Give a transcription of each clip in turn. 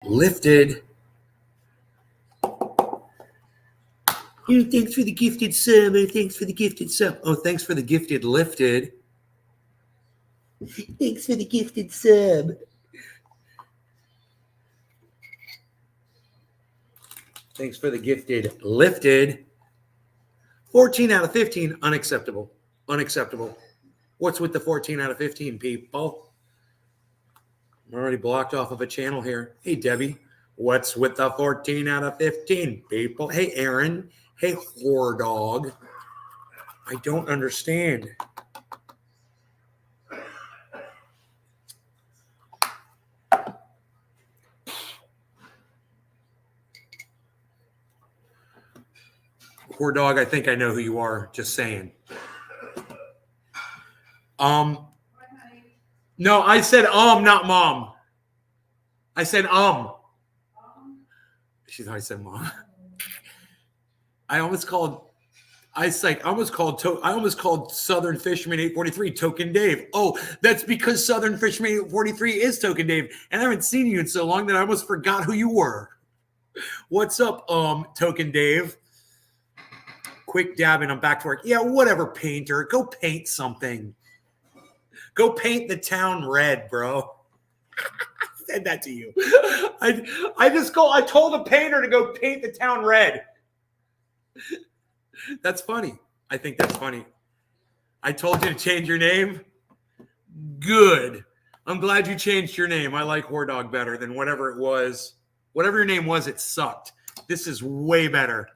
Lifted. Thanks for the gifted sub. Thanks for the gifted sub. Oh, thanks for the gifted lifted. Thanks for the gifted sub. Thanks for the gifted lifted. 14 out of 15, unacceptable. Unacceptable. What's with the 14 out of 15, people? I'm already blocked off of a channel here. Hey, Debbie. What's with the 14 out of 15, people? Hey, Aaron. Hey, whore dog. I don't understand. Whore dog, I think I know who you are. Just saying. No, I said not mom. I said She thought I said mom. I almost called Southern Fisherman 843 Token Dave. Oh, that's because Southern Fisherman 843 is Token Dave, and I haven't seen you in so long that I almost forgot who you were. What's up, Token Dave? Quick dabbing, I'm back to work. Yeah, whatever, painter. Go paint something. Go paint the town red, bro. I said that to you. I told a painter to go paint the town red. That's funny. I think that's funny. I told you to change your name. Good. I'm glad you changed your name. I like Whore Dog better than whatever it was. Whatever your name was, it sucked. This is way better.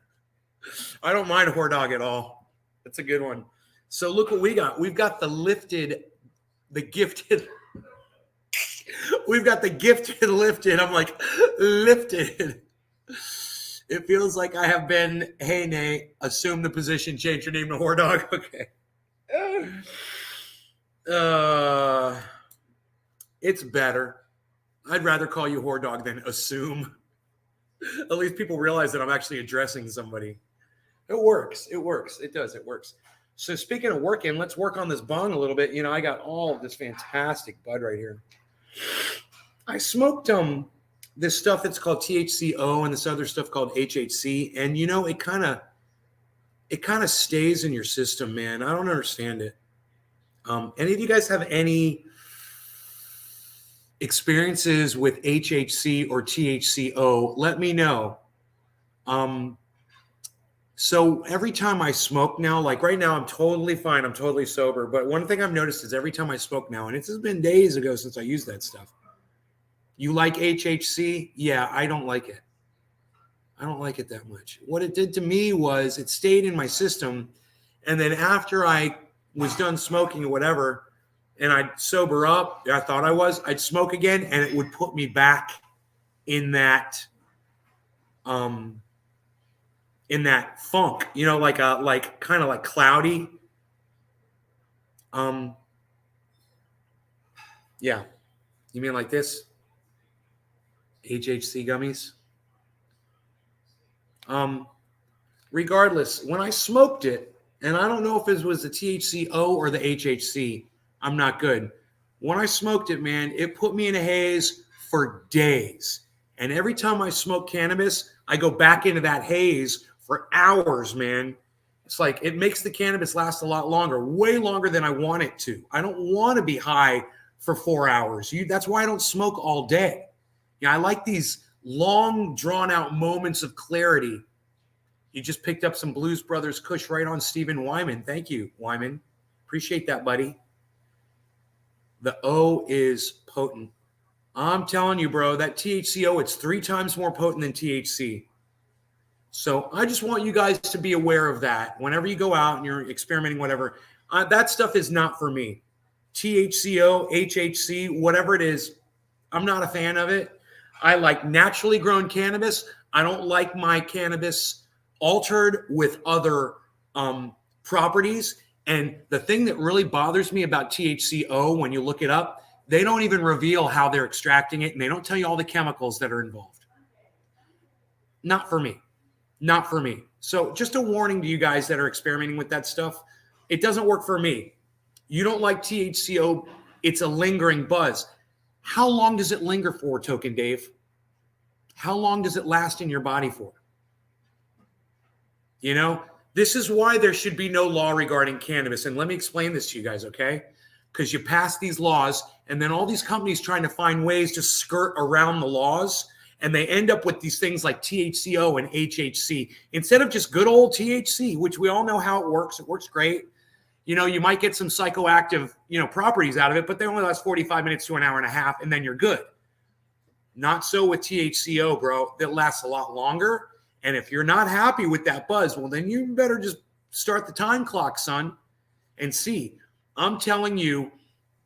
I don't mind Whore Dog at all. That's a good one. So look what we got. We've got the gifted. We've got the gifted lifted. I'm like, lifted. It feels like I have been, hey, Nate, assume the position, change your name to Whore Dog. Okay. It's better. I'd rather call you Whore Dog than assume. At least people realize that I'm actually addressing somebody. It works. It works. It does. It works. So speaking of working, let's work on this bong a little bit. You know, I got all of this fantastic bud right here. I smoked this stuff that's called THCO and this other stuff called HHC, and you know, it kind of stays in your system, man. I don't understand it. Any of you guys have any experiences with HHC or THCO? Let me know. So every time I smoke now, like right now, I'm totally fine. I'm totally sober. But one thing I've noticed is every time I smoke now, and it's been days ago since I used that stuff. You like HHC? Yeah, I don't like it. I don't like it that much. What it did to me was it stayed in my system. And then after I was done smoking or whatever, and I'd sober up, I thought I was, I'd smoke again, and it would put me back in that funk, you know, like kind of like cloudy. Yeah. You mean like this? HHC gummies? Regardless, when I smoked it, and I don't know if it was the THCO or the HHC, I'm not good. When I smoked it, man, it put me in a haze for days. And every time I smoke cannabis, I go back into that haze for hours, man. It's like it makes the cannabis last a lot longer, way longer than I want it to. I don't want to be high for 4 hours. That's why I don't smoke all day. Yeah, I like these long, drawn-out moments of clarity. You just picked up some Blues Brothers Kush right on Stephen Wyman. Thank you, Wyman. Appreciate that, buddy. The O is potent. I'm telling you, bro, that THCO, it's 3 times more potent than THC. So I just want you guys to be aware of that. Whenever you go out and you're experimenting, whatever, that stuff is not for me. THCO, HHC, whatever it is, I'm not a fan of it. I like naturally grown cannabis. I don't like my cannabis altered with other properties. And the thing that really bothers me about THCO, when you look it up, they don't even reveal how they're extracting it, and they don't tell you all the chemicals that are involved. Not for me. Not for me. So just a warning to you guys that are experimenting with that stuff. It doesn't work for me. You don't like THCO. It's a lingering buzz. How long does it linger for, Token Dave? How long does it last in your body for? You know, this is why there should be no law regarding cannabis. And let me explain this to you guys, okay? Because you pass these laws, and then all these companies trying to find ways to skirt around the laws, and they end up with these things like THCO and HHC instead of just good old THC, which we all know how it works. It works great. You know, you might get some psychoactive, properties out of it, but they only last 45 minutes to an hour and a half, and then you're good. Not so with THCO, bro. That lasts a lot longer. And if you're not happy with that buzz, well, then you better just start the time clock, son, and see. I'm telling you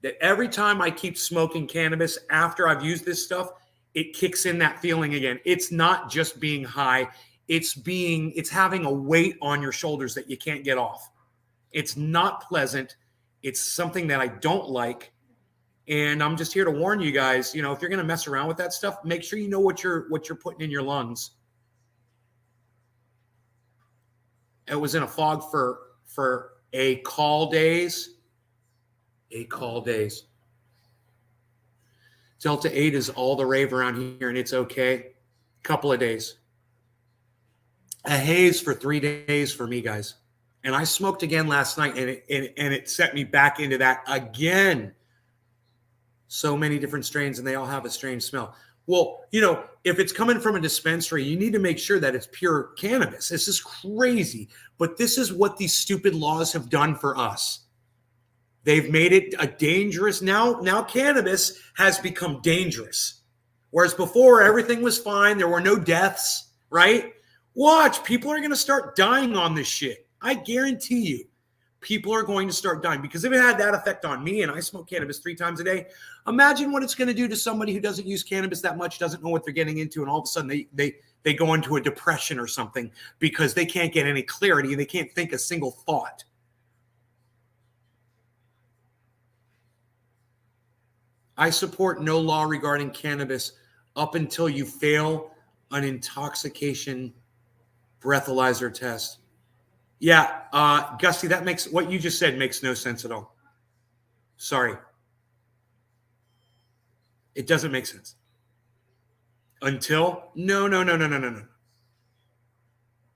that every time I keep smoking cannabis after I've used this stuff, it kicks in that feeling again. It's not just being high. It's having a weight on your shoulders that you can't get off. It's not pleasant. It's something that I don't like. And I'm just here to warn you guys, if you're going to mess around with that stuff, make sure you know what you're putting in your lungs. It was in a fog for a call days. Delta 8 is all the rave around here, and it's okay. Couple of days. A haze for 3 days for me, guys. And I smoked again last night, and it set me back into that again. So many different strains, and they all have a strange smell. Well, if it's coming from a dispensary, you need to make sure that it's pure cannabis. This is crazy, but this is what these stupid laws have done for us. They've made it a dangerous. Now cannabis has become dangerous. Whereas before, everything was fine. There were no deaths, right? Watch, people are going to start dying on this shit. I guarantee you, people are going to start dying, because if it had that effect on me and I smoke cannabis 3 times a day, imagine what it's going to do to somebody who doesn't use cannabis that much, doesn't know what they're getting into, and all of a sudden they go into a depression or something because they can't get any clarity and they can't think a single thought. I support no law regarding cannabis up until you fail an intoxication breathalyzer test. Yeah, Gusty, what you just said makes no sense at all. Sorry. It doesn't make sense. Until? No.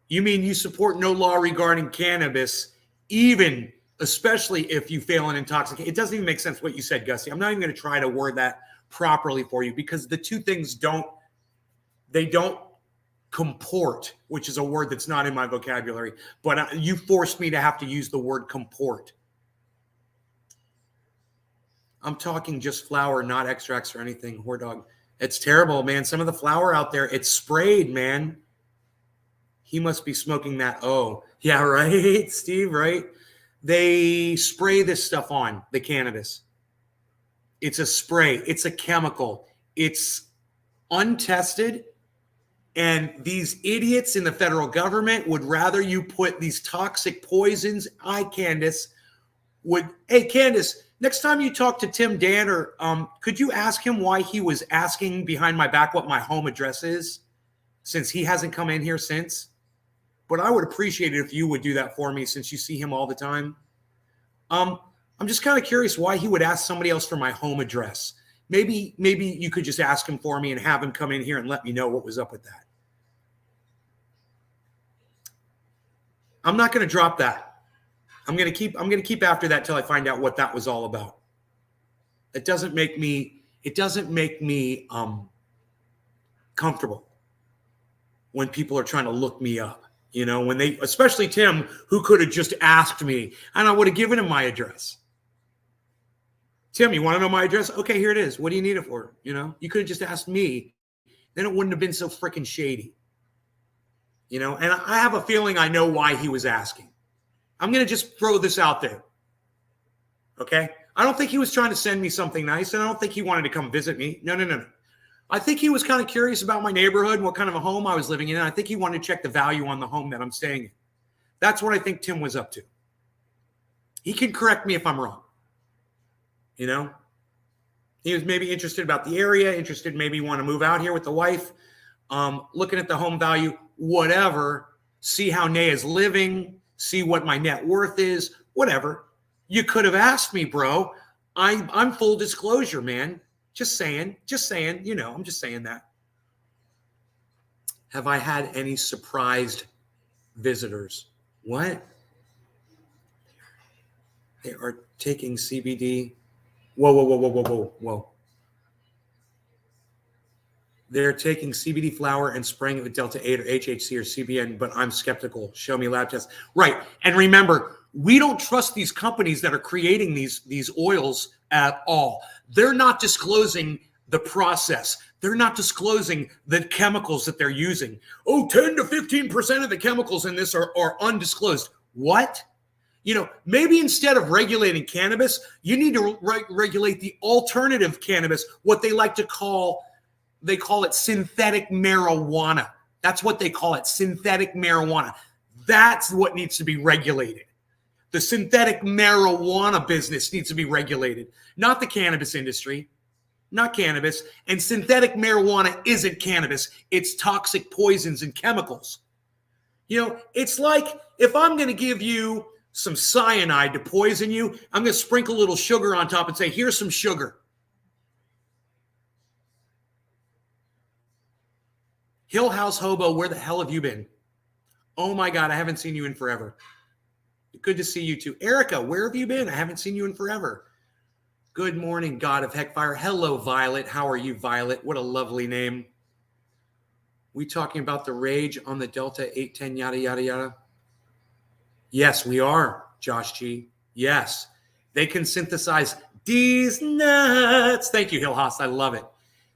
You mean you support no law regarding cannabis, especially if you fail an intoxication? It doesn't even make sense what you said, Gusty. I'm not even going to try to word that properly for you, because the two things don't comport, which is a word that's not in my vocabulary, but you forced me to have to use the word comport. I'm talking just flour, not extracts or anything. Whore dog. It's terrible, man. Some of the flour out there, it's sprayed, man. He must be smoking that. Oh, yeah, right, Steve, right? They spray this stuff on the cannabis. It's a spray. It's a chemical. It's untested. And these idiots in the federal government would rather you put these toxic poisons. Candace, hey, Candace, next time you talk to Tim Danner, could you ask him why he was asking behind my back what my home address is, since he hasn't come in here since? But I would appreciate it if you would do that for me, since you see him all the time. I'm just kind of curious why he would ask somebody else for my home address. Maybe you could just ask him for me and have him come in here and let me know what was up with that. I'm not going to drop that. I'm going to keep after that till I find out what that was all about. It doesn't make me comfortable when people are trying to look me up. Especially Tim, who could have just asked me, and I would have given him my address. Tim, you want to know my address? Okay, here it is. What do you need it for? You could have just asked me. Then it wouldn't have been so freaking shady. And I have a feeling I know why he was asking. I'm going to just throw this out there. Okay? I don't think he was trying to send me something nice, and I don't think he wanted to come visit me. No. I think he was kind of curious about my neighborhood and what kind of a home I was living in. And I think he wanted to check the value on the home that I'm staying in. That's what I think Tim was up to. He can correct me if I'm wrong. He was maybe interested about the area, maybe want to move out here with the wife, looking at the home value, whatever, see how Naya's living, see what my net worth is, whatever. You could have asked me, bro. I'm full disclosure, man. Just saying, I'm just saying that. Have I had any surprised visitors? What? They are taking CBD. Whoa, whoa, whoa, whoa, whoa, whoa, whoa. They're taking CBD flower and spraying it with Delta 8 or HHC or CBN, but I'm skeptical. Show me lab tests. Right. And remember, we don't trust these companies that are creating these oils at all. They're not disclosing the process. They're not disclosing the chemicals that they're using. Oh, 10 to 15% of the chemicals in this are undisclosed. What? You know, maybe instead of regulating cannabis, you need to regulate the alternative cannabis, what they like to call, they call it synthetic marijuana. That's what they call it, synthetic marijuana. That's what needs to be regulated. The synthetic marijuana business needs to be regulated, not the cannabis industry, not cannabis. And synthetic marijuana isn't cannabis. It's toxic poisons and chemicals. You know, it's like if I'm going to give you some cyanide to poison you, I'm going to sprinkle a little sugar on top and say, here's some sugar. Hill House Hobo, where the hell have you been? Oh my God, I haven't seen you in forever. Good to see you too. Erica, where have you been? I haven't seen you in forever. Good morning, God of Heckfire. Hello, Violet. How are you, Violet? What a lovely name. We talking about the rage on the Delta 810 yada, yada, yada? Yes, we are, Josh G. Yes. They can synthesize these nuts. Thank you, Hill House. I love it.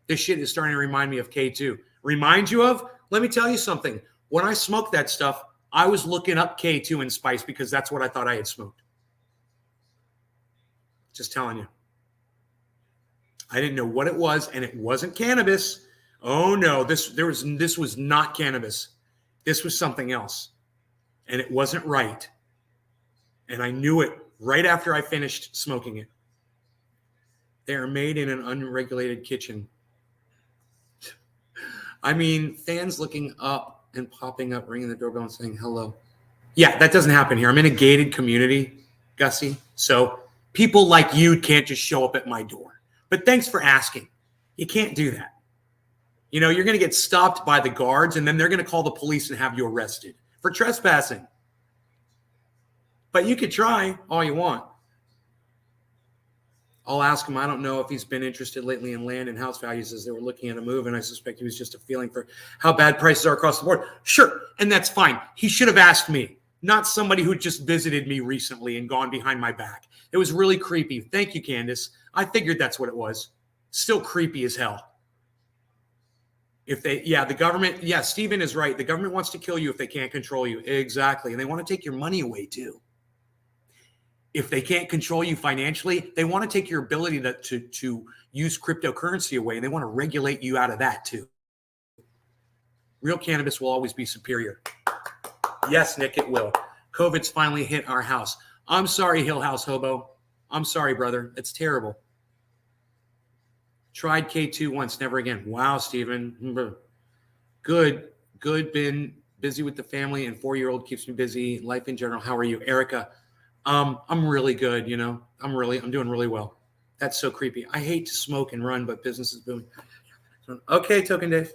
This shit is starting to remind me of K2. Remind you of? Let me tell you something. When I smoked that stuff, I was looking up K2 and spice because that's what I thought I had smoked. Just telling you. I didn't know what it was, and it wasn't cannabis. Oh no, this was not cannabis. This was something else. And it wasn't right. And I knew it right after I finished smoking it. They are made in an unregulated kitchen. I mean, fans looking up and popping up, ringing the doorbell and saying hello. Yeah, that doesn't happen here. I'm in a gated community, Gussie. So people like you can't just show up at my door. But thanks for asking. You can't do that. You know, you're going to get stopped by the guards, and then they're going to call the police and have you arrested for trespassing. But you could try all you want. I'll ask him. I don't know if he's been interested lately in land and house values as they were looking at a move, and I suspect he was just a feeling for how bad prices are across the board. Sure, and that's fine. He should have asked me, not somebody who just visited me recently and gone behind my back. It was really creepy. Thank you, Candace. I figured that's what it was. Still creepy as hell. If they, the government, Stephen is right. The government wants to kill you if they can't control you. Exactly. And they want to take your money away too. If they can't control you financially, they want to take your ability to use cryptocurrency away. And they want to regulate you out of that too. Real cannabis will always be superior. Yes, Nick, it will. COVID's finally hit our house. I'm sorry, Hill House Hobo. I'm sorry, brother. It's terrible. Tried K2 once, never again. Wow, Stephen. Good. Been busy with the family, and 4-year-old keeps me busy. Life in general. How are you, Erica? I'm really good. You know, I'm doing really well. That's so creepy. I hate to smoke and run, but business is booming. Okay, Token Dave.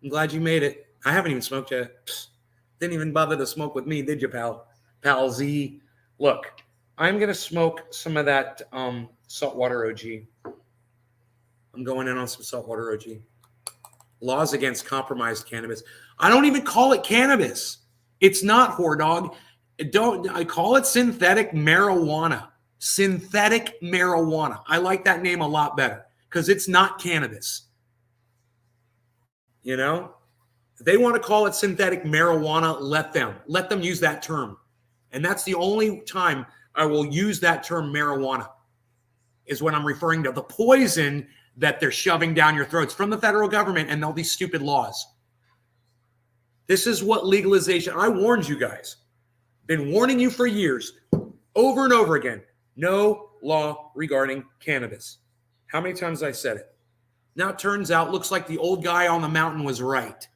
I'm glad you made it. I haven't even smoked yet. Psst. Didn't even bother to smoke with me, did you, pal? Pal Z. Look, I'm gonna smoke some of that saltwater OG. I'm going in on some saltwater OG. Laws against compromised cannabis. I don't even call it cannabis. It's not, whore dog. I call it synthetic marijuana. Synthetic marijuana. I like that name a lot better because it's not cannabis. You know? If they want to call it synthetic marijuana, let them use that term. And that's the only time I will use that term marijuana is when I'm referring to the poison that they're shoving down your throats from the federal government and all these stupid laws. This is what legalization, I warned you guys, been warning you for years, over and over again, no law regarding cannabis. How many times I said it? Now it turns out, looks like the old guy on the mountain was right.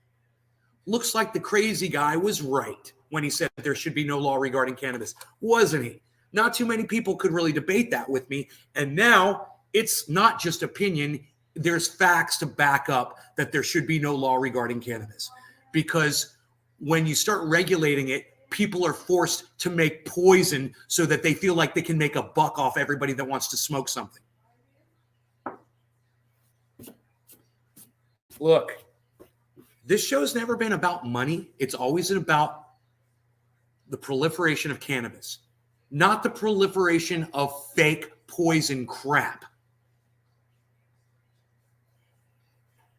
Looks like the crazy guy was right when he said there should be no law regarding cannabis, wasn't he? Not too many people could really debate that with me. And now it's not just opinion, there's facts to back up that there should be no law regarding cannabis, because when you start regulating it, people are forced to make poison so that they feel like they can make a buck off everybody that wants to smoke something. Look, this show's never been about money. It's always about the proliferation of cannabis, not the proliferation of fake poison crap.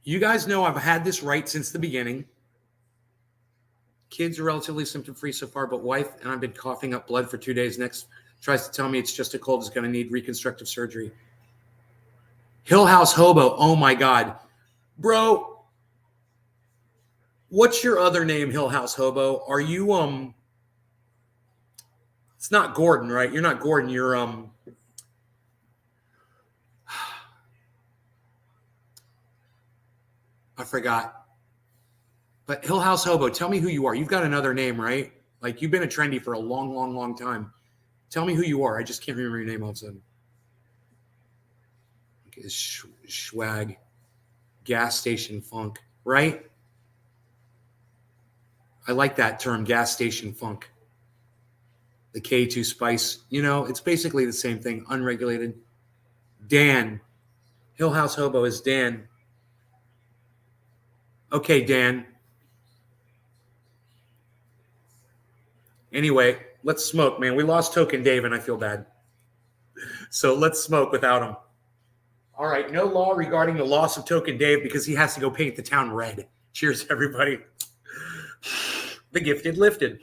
You guys know I've had this right since the beginning. Kids are relatively symptom-free so far, but wife and I've been coughing up blood for 2 days. Next tries to tell me it's just a cold, is going to need reconstructive surgery. Hill House Hobo, oh my God. Bro, what's your other name, Hill House Hobo? Are you, it's not Gordon, right? You're not Gordon, you're, I forgot. But Hill House Hobo, tell me who you are. You've got another name, right? Like, you've been a trendy for a long, long, long time. Tell me who you are. I just can't remember your name all of a sudden. Okay, swag. Gas station funk, right? I like that term, gas station funk. The K2 spice. You know, it's basically the same thing, unregulated. Dan. Hill House Hobo is Dan. Okay, Dan. Anyway, let's smoke, man. We lost Token Dave, and I feel bad. So let's smoke without him. All right, no law regarding the loss of Token Dave because he has to go paint the town red. Cheers, everybody. The gifted lifted.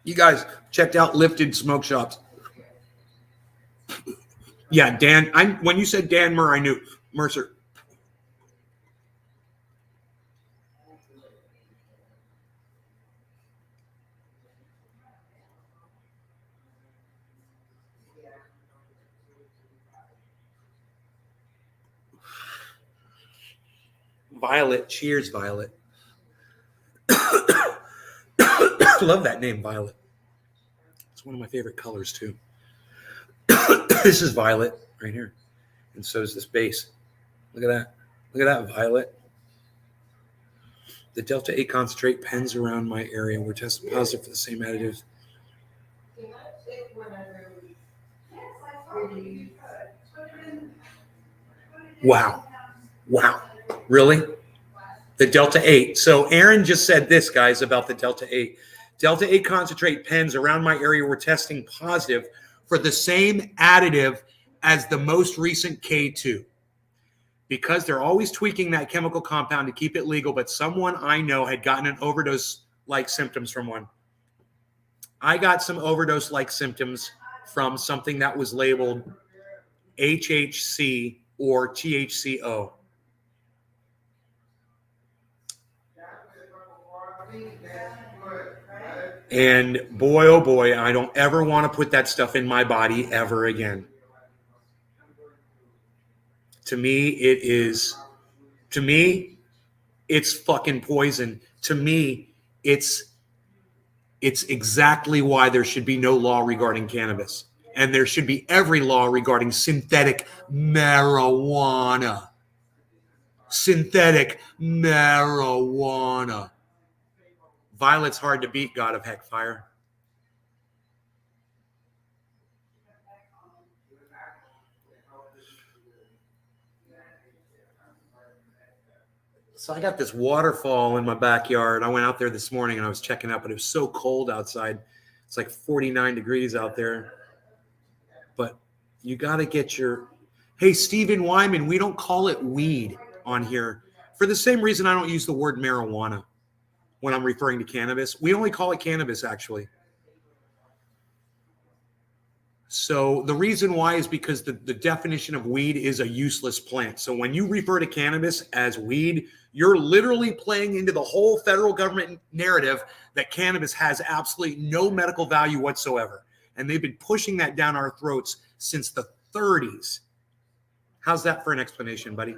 You guys checked out Lifted Smoke Shops. Yeah, Dan. When you said Dan Murr, I knew Mercer. Violet. Cheers, Violet. Love that name, Violet. It's one of my favorite colors, too. This is Violet right here. And so is this base. Look at that. Look at that, Violet. The Delta 8 concentrate pens around my area were tested positive for the same additives. Wow. Wow. Really? The Delta 8. So Aaron just said this, guys, about the Delta 8. Delta 8 concentrate pens around my area were testing positive for the same additive as the most recent K2. Because they're always tweaking that chemical compound to keep it legal, but someone I know had gotten an overdose-like symptoms from one. I got some overdose-like symptoms from something that was labeled HHC or THCO. And boy, oh boy, I don't ever want to put that stuff in my body ever again. To me, it's fucking poison. To me, it's exactly why there should be no law regarding cannabis. And there should be every law regarding synthetic marijuana. Synthetic marijuana. Violet's hard to beat, God of Heckfire. So I got this waterfall in my backyard. I went out there this morning and I was checking out, but it was so cold outside. It's like 49 degrees out there. But you got to get your... Hey, Stephen Wyman, we don't call it weed on here. For the same reason I don't use the word marijuana when I'm referring to cannabis. We only call it cannabis, actually. So the reason why is because the definition of weed is a useless plant. So when you refer to cannabis as weed, you're literally playing into the whole federal government narrative that cannabis has absolutely no medical value whatsoever. And they've been pushing that down our throats since the 30s. How's that for an explanation, buddy?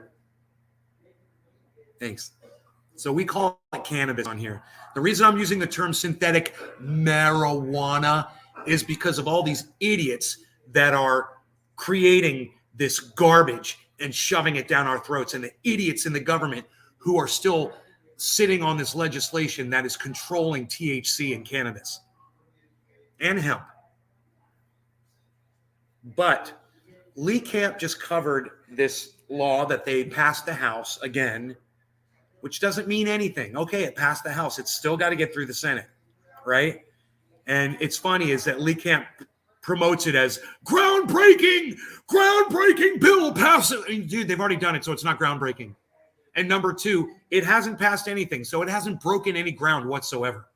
Thanks. So we call it cannabis on here. The reason I'm using the term synthetic marijuana is because of all these idiots that are creating this garbage and shoving it down our throats, and the idiots in the government who are still sitting on this legislation that is controlling THC and cannabis and hemp. But Lee Camp just covered this law that they passed the House again, which doesn't mean anything. Okay, it passed the House. It's still got to get through the Senate, right? And it's funny is that Lee Camp promotes it as groundbreaking bill pass it. I mean, dude, they've already done it, so it's not groundbreaking. And number two, it hasn't passed anything, so it hasn't broken any ground whatsoever.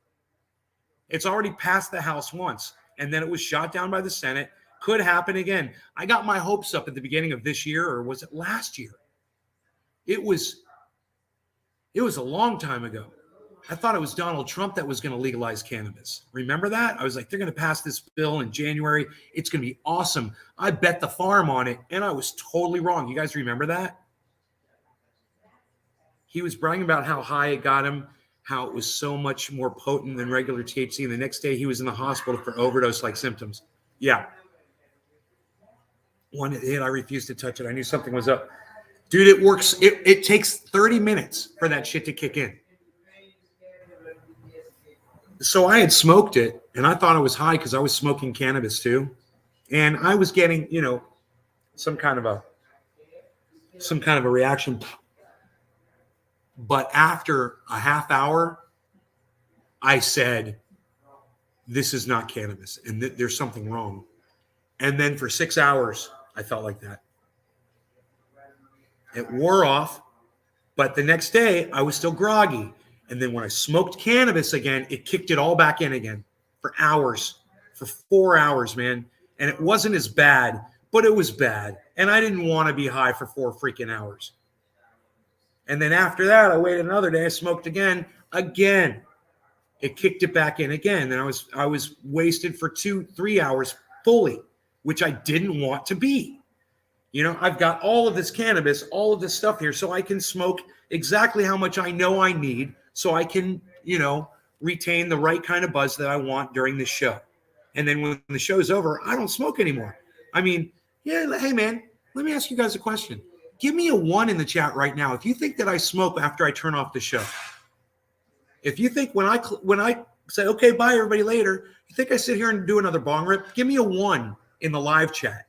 It's already passed the House once, and then it was shot down by the Senate. Could happen again. I got my hopes up at the beginning of this year, or was it last year? It was a long time ago. I thought it was Donald Trump that was going to legalize cannabis. Remember that? I was like, they're going to pass this bill in January. It's going to be awesome. I bet the farm on it, and I was totally wrong. You guys remember that? He was bragging about how high it got him, how it was so much more potent than regular THC, and the next day he was in the hospital for overdose-like symptoms. Yeah. One hit, I refused to touch it. I knew something was up. Dude, it works. It takes 30 minutes for that shit to kick in. So I had smoked it, and I thought I was high because I was smoking cannabis too. And I was getting, some kind of a reaction. But after a half hour, I said, this is not cannabis, and there's something wrong. And then for 6 hours, I felt like that. It wore off, but the next day I was still groggy. And then when I smoked cannabis again, it kicked it all back in again for hours, for 4 hours, man. And it wasn't as bad, but it was bad. And I didn't want to be high for 4 freaking hours. And then after that, I waited another day, I smoked again. It kicked it back in again. And I was wasted for 2-3 hours fully, which I didn't want to be. I've got all of this cannabis, all of this stuff here, so I can smoke exactly how much I know I need, so I can, retain the right kind of buzz that I want during the show. And then when the show's over, I don't smoke anymore. I mean, yeah, hey, man, let me ask you guys a question. Give me a 1 in the chat right now if you think that I smoke after I turn off the show. If you think when I say, okay, bye, everybody, later, you think I sit here and do another bong rip, give me a 1 in the live chat.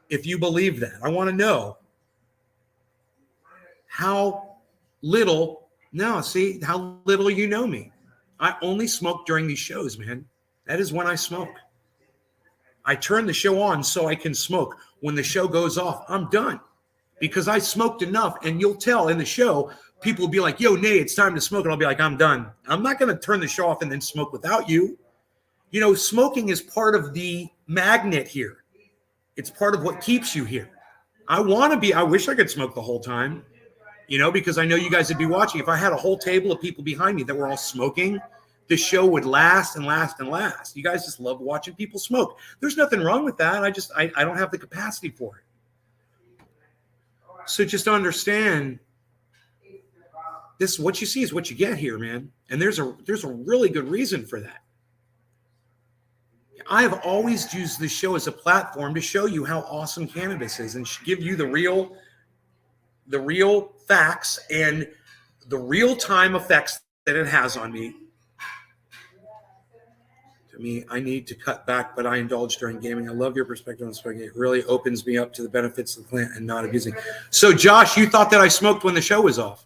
If you believe that, I want to know how little you know me. I only smoke during these shows, man. That is when I smoke. I turn the show on so I can smoke. When the show goes off, I'm done because I smoked enough. And you'll tell in the show, people will be like, yo, Nate, it's time to smoke. And I'll be like, I'm done. I'm not going to turn the show off and then smoke without you. Smoking is part of the magnet here. It's part of what keeps you here. I wish I could smoke the whole time, because I know you guys would be watching. If I had a whole table of people behind me that were all smoking, the show would last and last and last. You guys just love watching people smoke. There's nothing wrong with that. I don't have the capacity for it. So just understand this, what you see is what you get here, man. And there's a really good reason for that. I have always used this show as a platform to show you how awesome cannabis is and give you the real facts and the real-time effects that it has on me. To me, I need to cut back, but I indulge during gaming. I love your perspective on smoking. It really opens me up to the benefits of the plant and not abusing. So, Josh, you thought that I smoked when the show was off.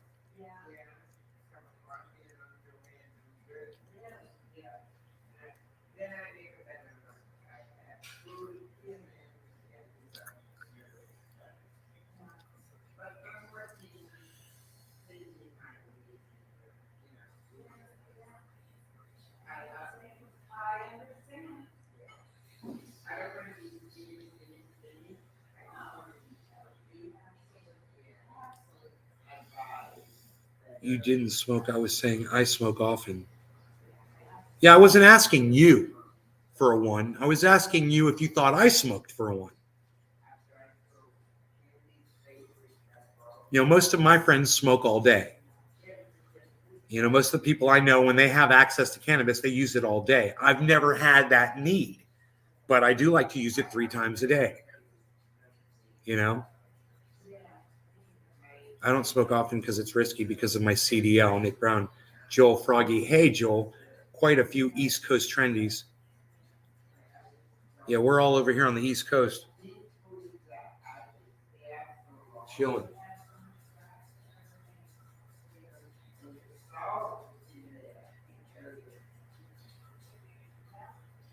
You didn't smoke. I was saying I smoke often. Yeah, I wasn't asking you for a one. I was asking you if you thought I smoked for a one. You know, most of my friends smoke all day. You know, most of the people I know, when they have access to cannabis, they use it all day. I've never had that need, but I do like to use it 3 times a day. You know, I don't smoke often because it's risky because of my CDL. Nick Brown, Joel Froggy. Hey, Joel, quite a few East Coast trendies. Yeah, we're all over here on the East Coast. Chilling.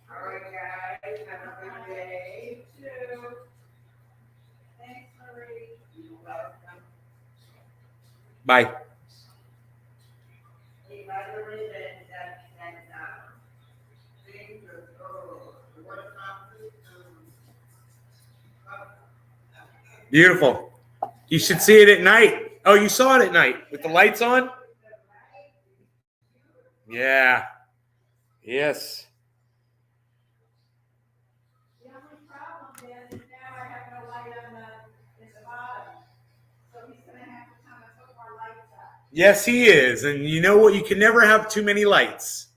All right, guys. Have a good day, too. Thanks, Marie. You're welcome. Bye. Beautiful. You should see it at night. Oh, you saw it at night with the lights on? Yeah. Yes. The only problem is now I have no light on the bottom. So he's going to have to come and put more lights up. Yes, he is. And you know what? You can never have too many lights.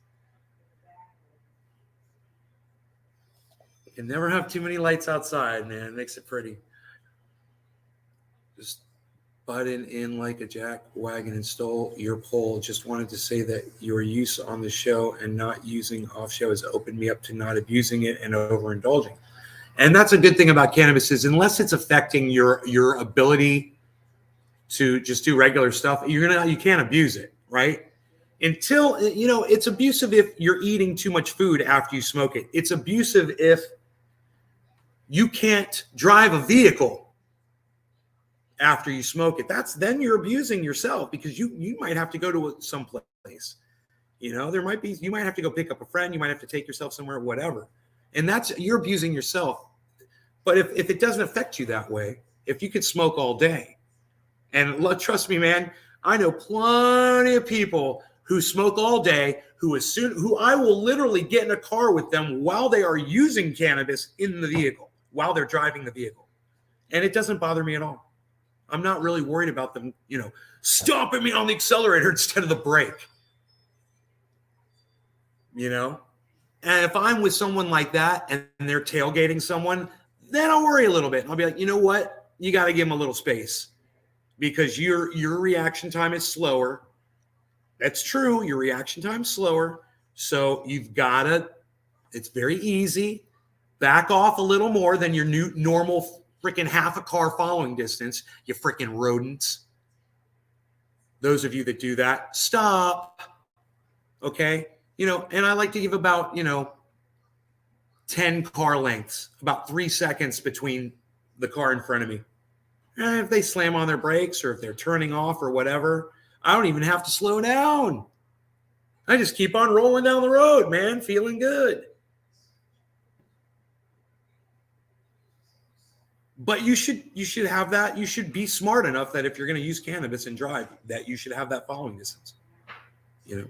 You can never have too many lights outside, man. It makes it pretty. Just butted in like a jack wagon and stole your pole. Just wanted to say that your use on the show and not using off show has opened me up to not abusing it and overindulging. And that's a good thing about cannabis is unless it's affecting your ability to just do regular stuff, you can't abuse it, right? Until, you know, it's abusive if you're eating too much food after you smoke it. It's abusive if you can't drive a vehicle after you smoke it. Then you're abusing yourself because you might have to go to some place. You know, you might have to go pick up a friend, you might have to take yourself somewhere, whatever. And you're abusing yourself. But if it doesn't affect you that way, if you could smoke all day, and trust me, man, I know plenty of people who smoke all day, who I will literally get in a car with them while they are using cannabis in the vehicle, while they're driving the vehicle. And it doesn't bother me at all. I'm not really worried about them, you know, stopping me on the accelerator instead of the brake. You know? And if I'm with someone like that and they're tailgating someone, then I'll worry a little bit. I'll be like, you know what? You got to give them a little space because your reaction time is slower. That's true. Your reaction time is slower. So you've got to, it's very easy. Back off a little more than your normal freaking half a car following distance, you freaking rodents. Those of you that do that, stop. Okay? You know, and I like to give about, 10 car lengths, about 3 seconds between the car in front of me. And if they slam on their brakes or if they're turning off or whatever, I don't even have to slow down. I just keep on rolling down the road, man, feeling good. But you should have that. You should be smart enough that if you're going to use cannabis and drive, that you should have that following distance. You know.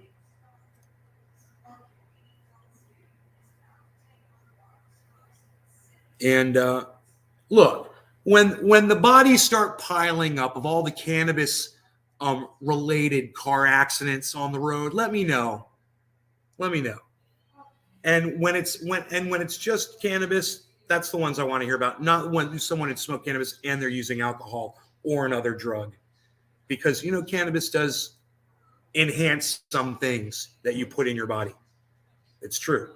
And look, when the bodies start piling up of all the cannabis related car accidents on the road, let me know. Let me know. And when it's just cannabis, that's the ones I want to hear about. Not when someone had smoked cannabis and they're using alcohol or another drug, because cannabis does enhance some things that you put in your body. It's true.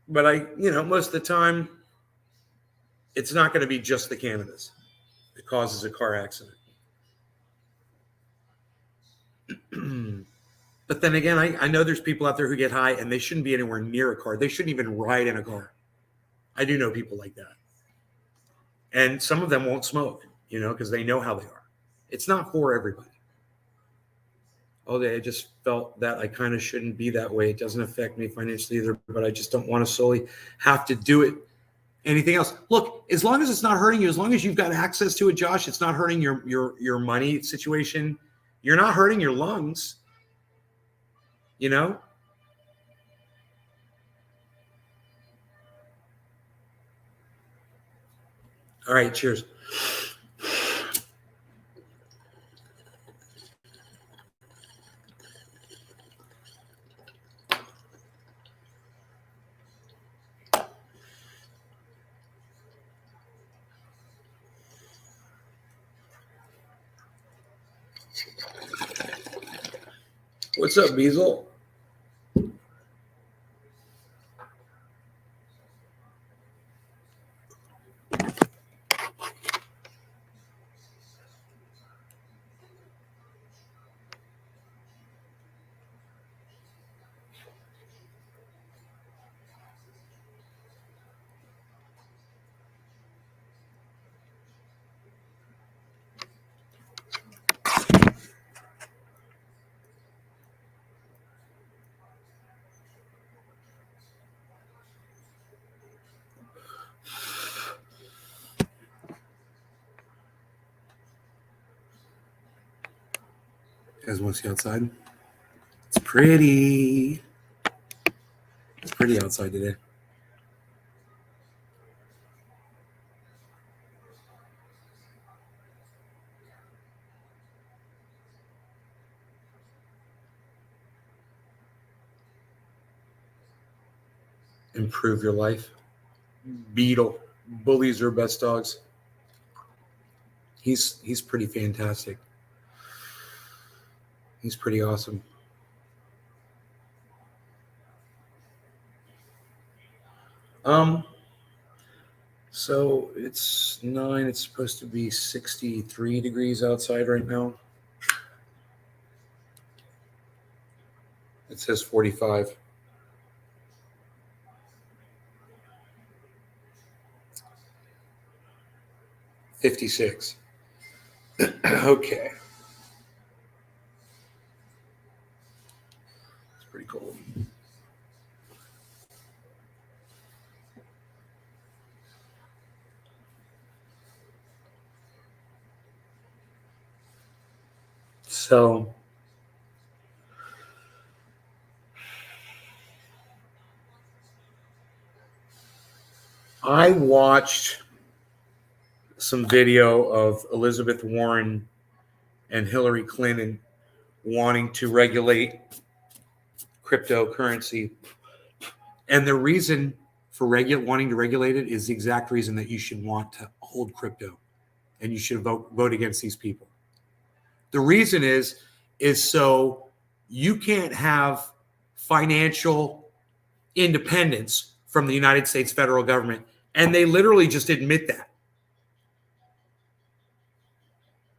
But most of the time, it's not going to be just the cannabis that causes a car accident. But then again, I know there's people out there who get high and they shouldn't be anywhere near a car. They shouldn't even ride in a car. I do know people like that. And some of them won't smoke, because they know how they are. It's not for everybody. I just felt that I kind of shouldn't be that way. It doesn't affect me financially either, but I just don't want to solely have to do it anything else. Look, as long as it's not hurting you, as long as you've got access to it, Josh, it's not hurting your money situation. You're not hurting your lungs, you know? All right, cheers. What's up, Beazle? You guys want to see outside? It's pretty. It's pretty outside today. Improve your life. Beetle. Bullies are best dogs. He's pretty fantastic. He's pretty awesome. So it's 9. It's supposed to be 63 degrees outside right now. It says 45. $56. Okay. It's pretty cold. So I watched some video of Elizabeth Warren and Hillary Clinton wanting to regulate cryptocurrency. And the reason for wanting to regulate it is the exact reason that you should want to hold crypto and you should vote against these people. The reason is so you can't have financial independence from the United States federal government. And they literally just admit that.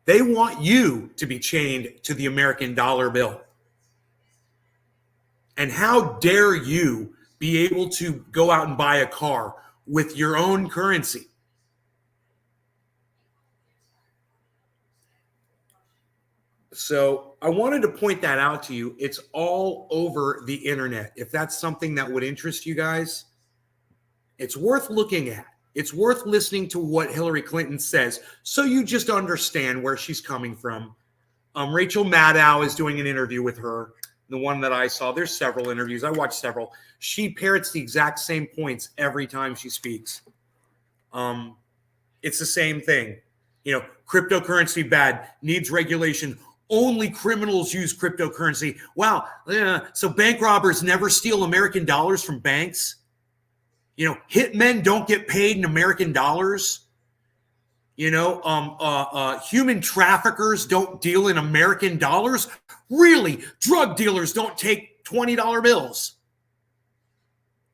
They want you to be chained to the American dollar bill. And how dare you be able to go out and buy a car with your own currency? So I wanted to point that out to you. It's all over the internet. If that's something that would interest you guys, it's worth looking at. It's worth listening to what Hillary Clinton says so you just understand where she's coming from. Rachel Maddow is doing an interview with her, the one that I saw. There's several interviews. I watched several. She parrots the exact same points every time she speaks. It's the same thing. You know, cryptocurrency bad, needs regulation. Only criminals use cryptocurrency. Wow. So bank robbers never steal American dollars from banks? You know, hitmen don't get paid in American dollars. You know, human traffickers don't deal in American dollars. Really, drug dealers don't take $20 bills.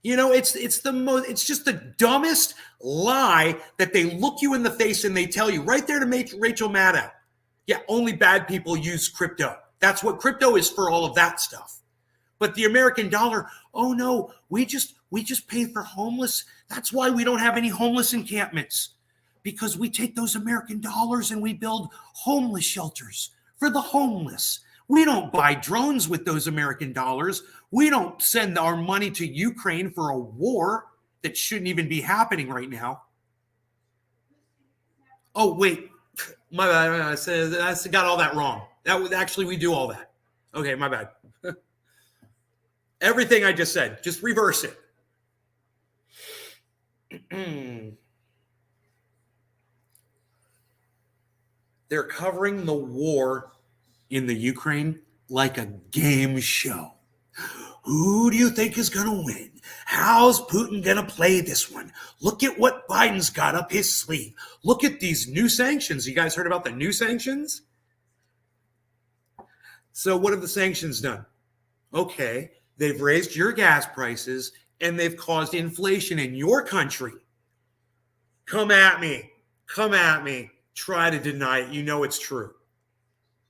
You know, it's just the dumbest lie that they look you in the face and they tell you right there to make Rachel Maddow. Yeah, only bad people use crypto. That's what crypto is for, all of that stuff. But the American dollar, oh no, we just pay for homeless. That's why we don't have any homeless encampments, because we take those American dollars and we build homeless shelters for the homeless. We don't buy drones with those American dollars. We don't send our money to Ukraine for a war. that shouldn't even be happening right now. Oh, wait. My bad. I got all that wrong. That was actually, we do all that. Okay, my bad. Everything I just said, just reverse it. They're covering the war in the Ukraine like a game show. Who do you think is going to win? How's Putin going to play this one? Look at what Biden's got up his sleeve. Look at these new sanctions. You guys heard about the new sanctions? So what have the sanctions done? Okay, they've raised your gas prices and they've caused inflation in your country. Come at me. Come at me. Try to deny it. You know it's true.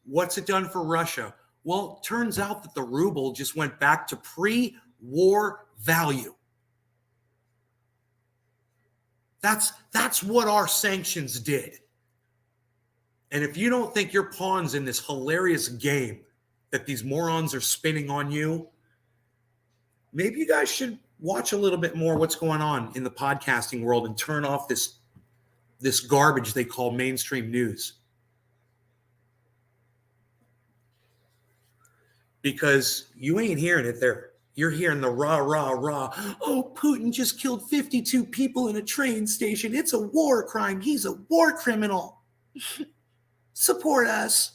What's it done for Russia? Well, it turns out that the ruble just went back to pre-war value. That's what our sanctions did. And if you don't think you're pawns in this hilarious game that these morons are spinning on you, maybe you guys should watch a little bit more what's going on in the podcasting world and turn off this garbage they call mainstream news. Because you ain't hearing it there. You're hearing the rah, rah, rah. Oh, Putin just killed 52 people in a train station. It's a war crime. He's a war criminal. Support us.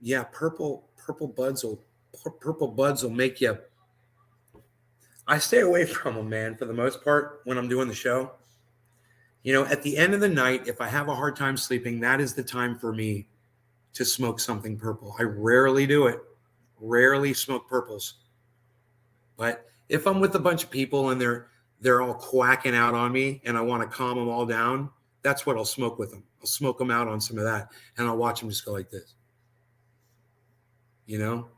Yeah, purple buds will make you. I stay away from them, man, for the most part when I'm doing the show. You know, at the end of the night, if I have a hard time sleeping, that is the time for me to smoke something purple. I rarely do it. Rarely smoke purples. But if I'm with a bunch of people and they're all quacking out on me and I want to calm them all down, that's what I'll smoke with them. I'll smoke them out on some of that and I'll watch them just go like this. You know?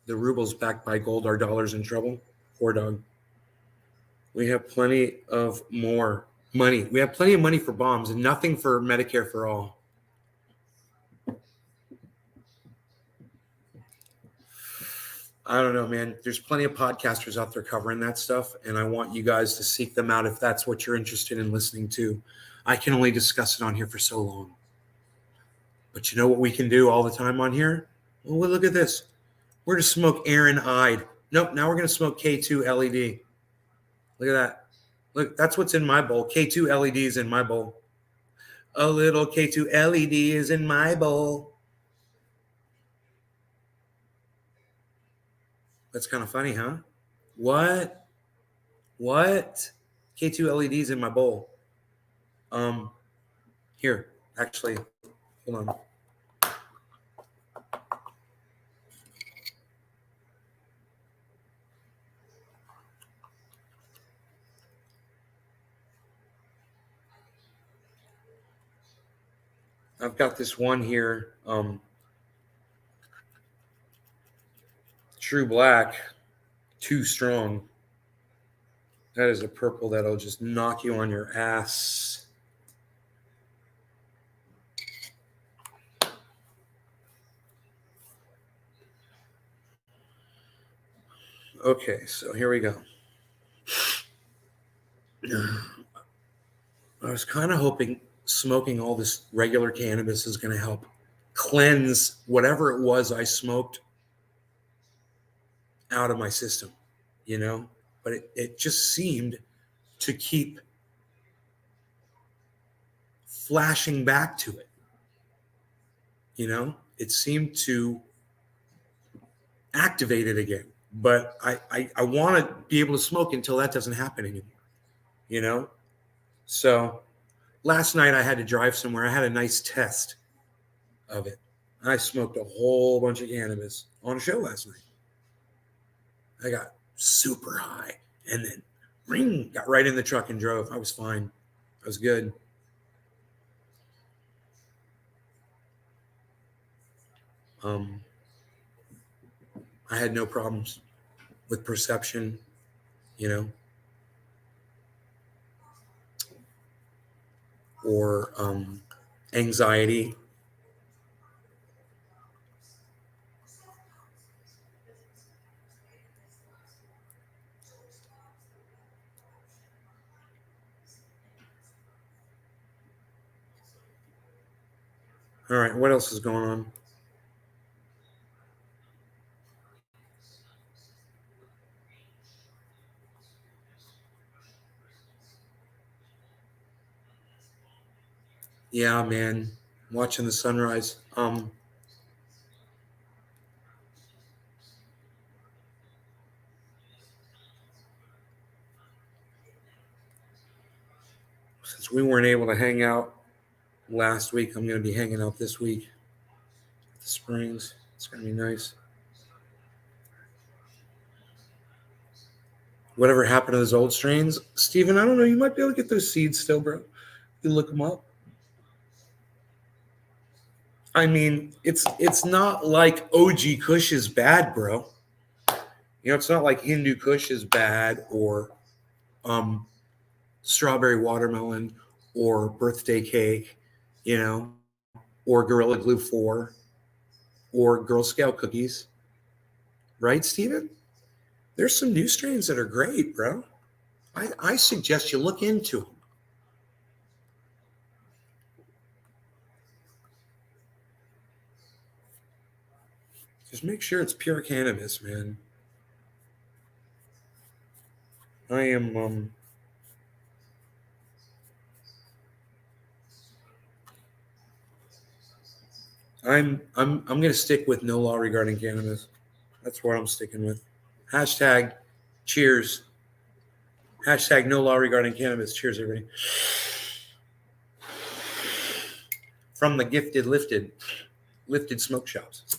The ruble's backed by gold. Our dollar's in trouble. Poor dog. We have plenty of more money. We have plenty of money for bombs and nothing for Medicare for all. I don't know, man. There's plenty of podcasters out there covering that stuff, and I want you guys to seek them out if that's what you're interested in listening to. I can only discuss it on here for so long. But you know what we can do all the time on here? Well, look at this. We're going to smoke Aaron-eyed. Nope, now we're going to smoke K2 LED. Look at that. Look, that's what's in my bowl. K2 LED is in my bowl. A little K2 LED is in my bowl. That's kind of funny, huh? What? K2 LEDs in my bowl. Here, actually, hold on. I've got this one here, True Black, Too Strong. That is a purple that'll just knock you on your ass. Okay, so here we go. I was kind of hoping smoking all this regular cannabis is going to help cleanse whatever it was I smoked out of my system, you know? But it just seemed to keep flashing back to it. You know, it seemed to activate it again. But I want to be able to smoke until that doesn't happen anymore, you know? So last night I had to drive somewhere. I had a nice test of it. I smoked a whole bunch of cannabis on a show last night. I got super high and then ring, got right in the truck and drove. I was fine. I was good. I had no problems. with perception, you know, or anxiety. All right, what else is going on? Yeah, man, watching the sunrise. Since we weren't able to hang out last week, I'm going to be hanging out this week at the Springs. It's going to be nice. Whatever happened to those old strains, Steven? I don't know. You might be able to get those seeds still, bro. You look them up. I mean, it's not like OG Kush is bad, bro. You know, it's not like Hindu Kush is bad or strawberry watermelon or birthday cake, you know, or Gorilla Glue 4 or Girl Scout cookies. Right, Steven? There's some new strains that are great, bro. I suggest you look into them. Just make sure it's pure cannabis, man. I am I'm gonna stick with no law regarding cannabis. That's what I'm sticking with. Hashtag cheers. Hashtag no law regarding cannabis. Cheers, everybody. From the gifted lifted smoke shops.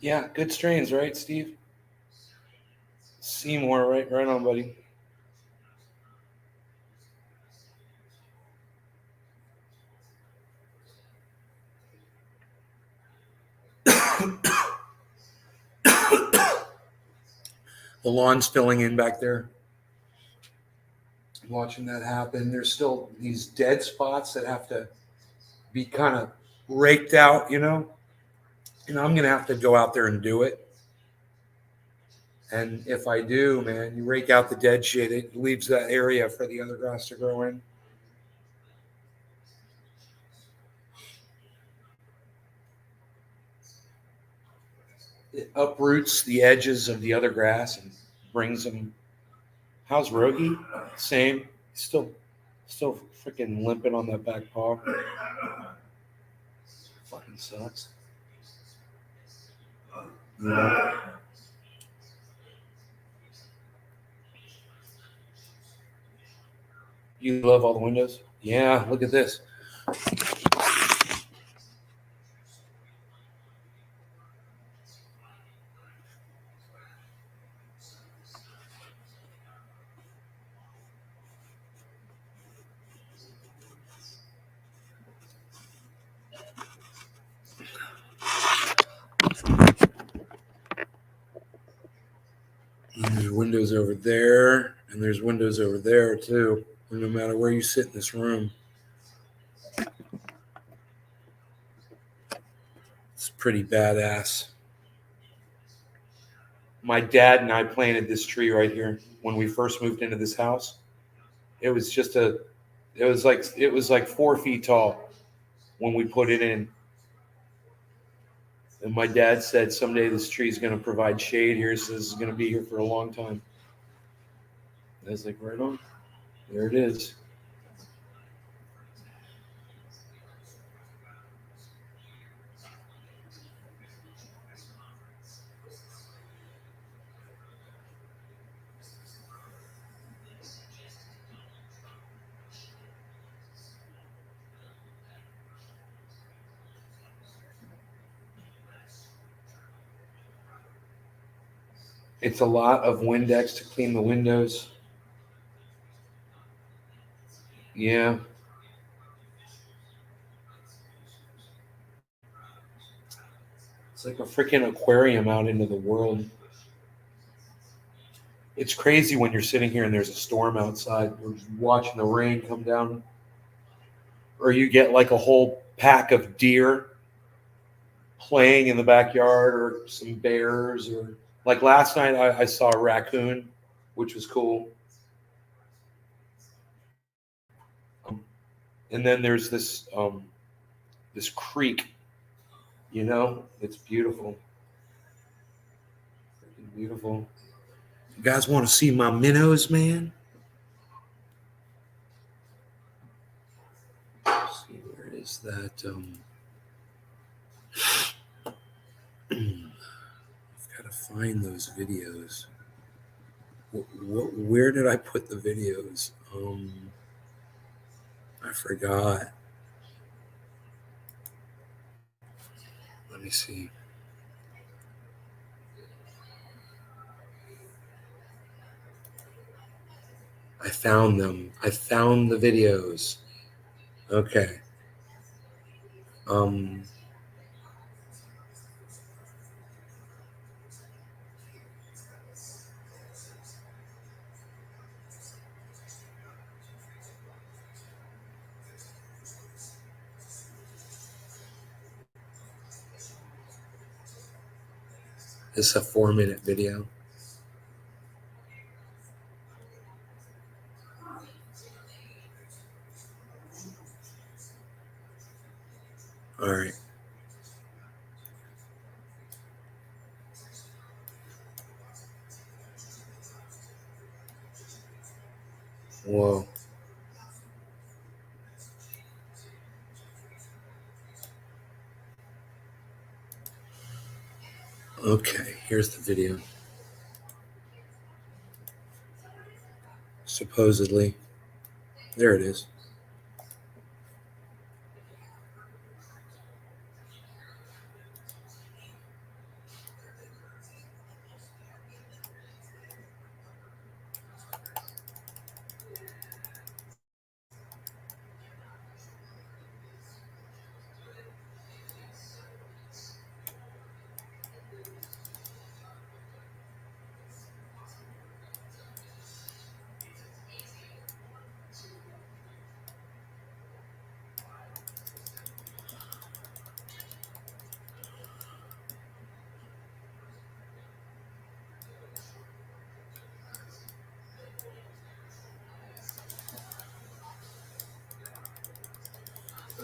Yeah, good strains, right, Steve? Seymour, right on, buddy. The lawn's filling in back there. Watching that happen. There's still these dead spots that have to be kind of raked out, you know. And I'm gonna have to go out there and do it. And if I do, man, you rake out the dead shit, it leaves that area for the other grass to grow in. It uproots the edges of the other grass and brings them. How's Rogie? Same. Still freaking limping on that back paw. Fucking sucks. Yeah. You love all the windows? Yeah, look at this. And there's windows over there, and there's windows over there too. And no matter where you sit in this room, it's pretty badass. My dad and I planted this tree right here when we first moved into this house. It was just it was like 4 feet tall when we put it in. And my dad said someday this tree is going to provide shade here. So this is going to be here for a long time. I was like, right on. There it is. It's a lot of Windex to clean the windows. Yeah. It's like a freaking aquarium out into the world. It's crazy when you're sitting here and there's a storm outside. You're just watching the rain come down. Or you get like a whole pack of deer playing in the backyard, or some bears, or like last night I saw a raccoon, which was cool. And then there's this this creek, it's beautiful. Beautiful. You guys want to see my minnows, man? Let's see, where is that? I've got to find those videos. Where did I put the videos? I forgot. Let me see. I found them. I found the videos. Okay. This is a 4-minute video. All right. Whoa. Okay, here's the video. Supposedly. There it is.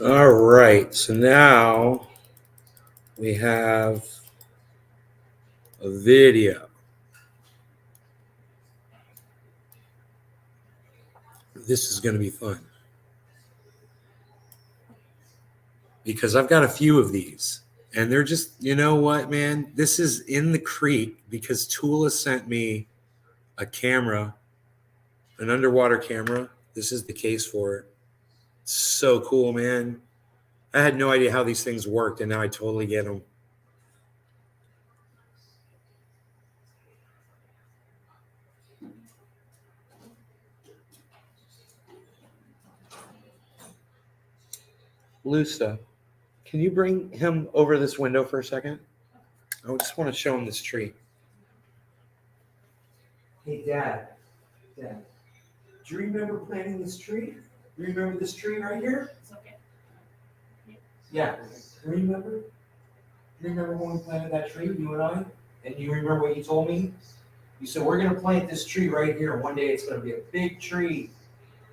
All right, so now we have a video. This is going to be fun because I've got a few of these, and they're just, you know what, man? This is in the creek because Tula sent me a camera, an underwater camera. This is the case for it. So cool, man. I had no idea how these things worked, and now I totally get them. Lusa, can you bring him over this window for a second? I just want to show him this tree. Hey, Dad. Dad, do you remember planting this tree? Do you remember this tree right here? It's okay. Yeah. Remember? You remember when we planted that tree, you and I? And you remember what you told me? You said, we're going to plant this tree right here. One day it's going to be a big tree.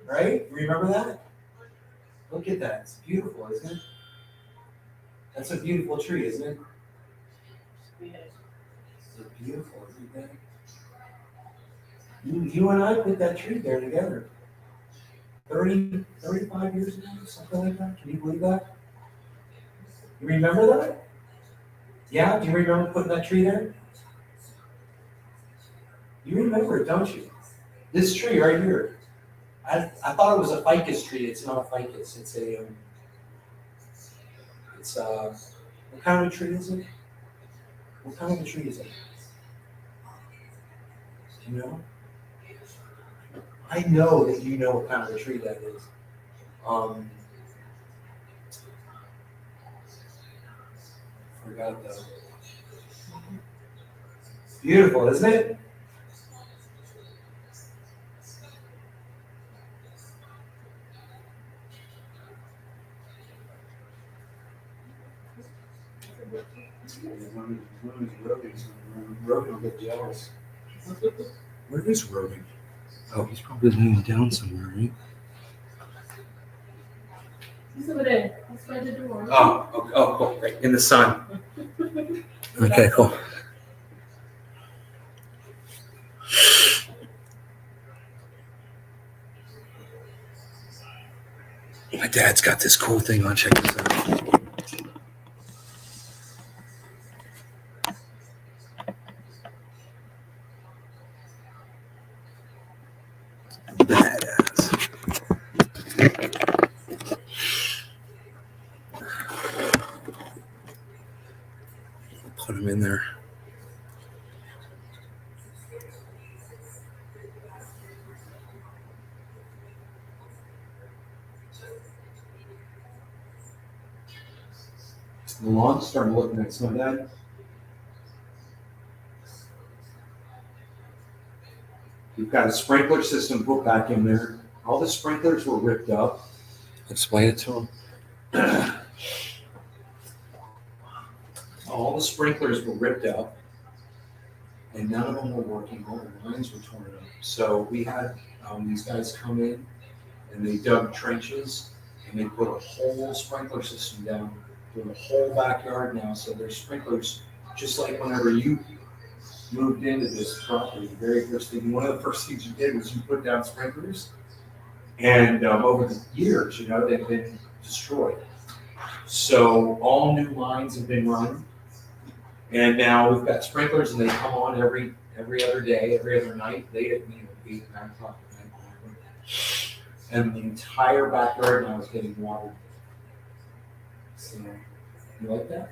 Right? You remember that? Look at that. It's beautiful, isn't it? That's a beautiful tree, isn't it? It's beautiful, isn't it? You and I put that tree there together. 35 years ago, something like that. Can you believe that? You remember that? Yeah? Do you remember putting that tree there? You remember it, don't you? This tree right here. I thought it was a ficus tree. It's not a ficus. It's what kind of a tree is it? What kind of a tree is it? Do you know? I know that you know what kind of a tree that is. Forgot though. Beautiful, isn't it? Rogan will get jealous. Where is Rogan? Oh, he's probably laying down somewhere, right? He's over there. He's by the door. Oh, cool. Right in the sun. Okay, cool. My dad's got this cool thing on. Check this out. Badass. Put him in there. The lawn's starting to look nice, my dad. You've got a sprinkler system put back in there. All the sprinklers were ripped up. Explain it to him. All the sprinklers were ripped up, and none of them were working. All the lines were torn up. So we had these guys come in, and they dug trenches, and they put a whole sprinkler system down through the whole backyard now. So there's sprinklers, just like whenever you moved into this property. The very first thing, one of the first things you did was you put down sprinklers, and over the years, they've been destroyed. So all new lines have been run, and now we've got sprinklers, and they come on every other day, every other night. They at 8, 9 o'clock at night, and the entire backyard now is getting watered. So, you like that?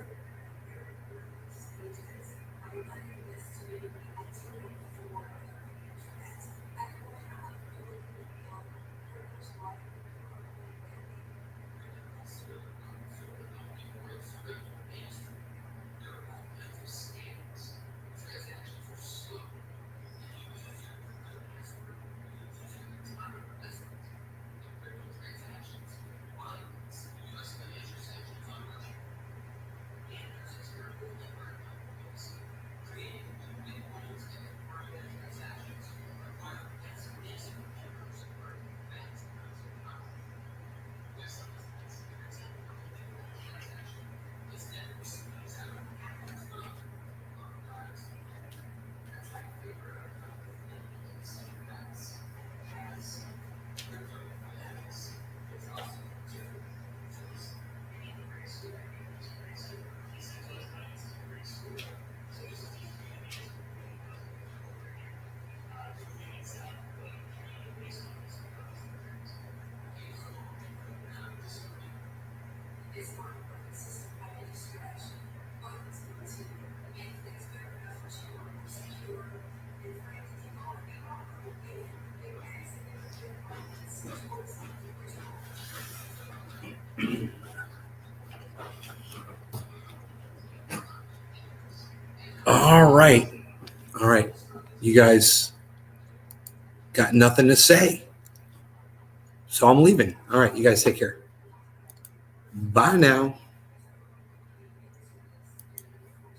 All right. You guys got nothing to say. So I'm leaving. All right, you guys take care. Bye now.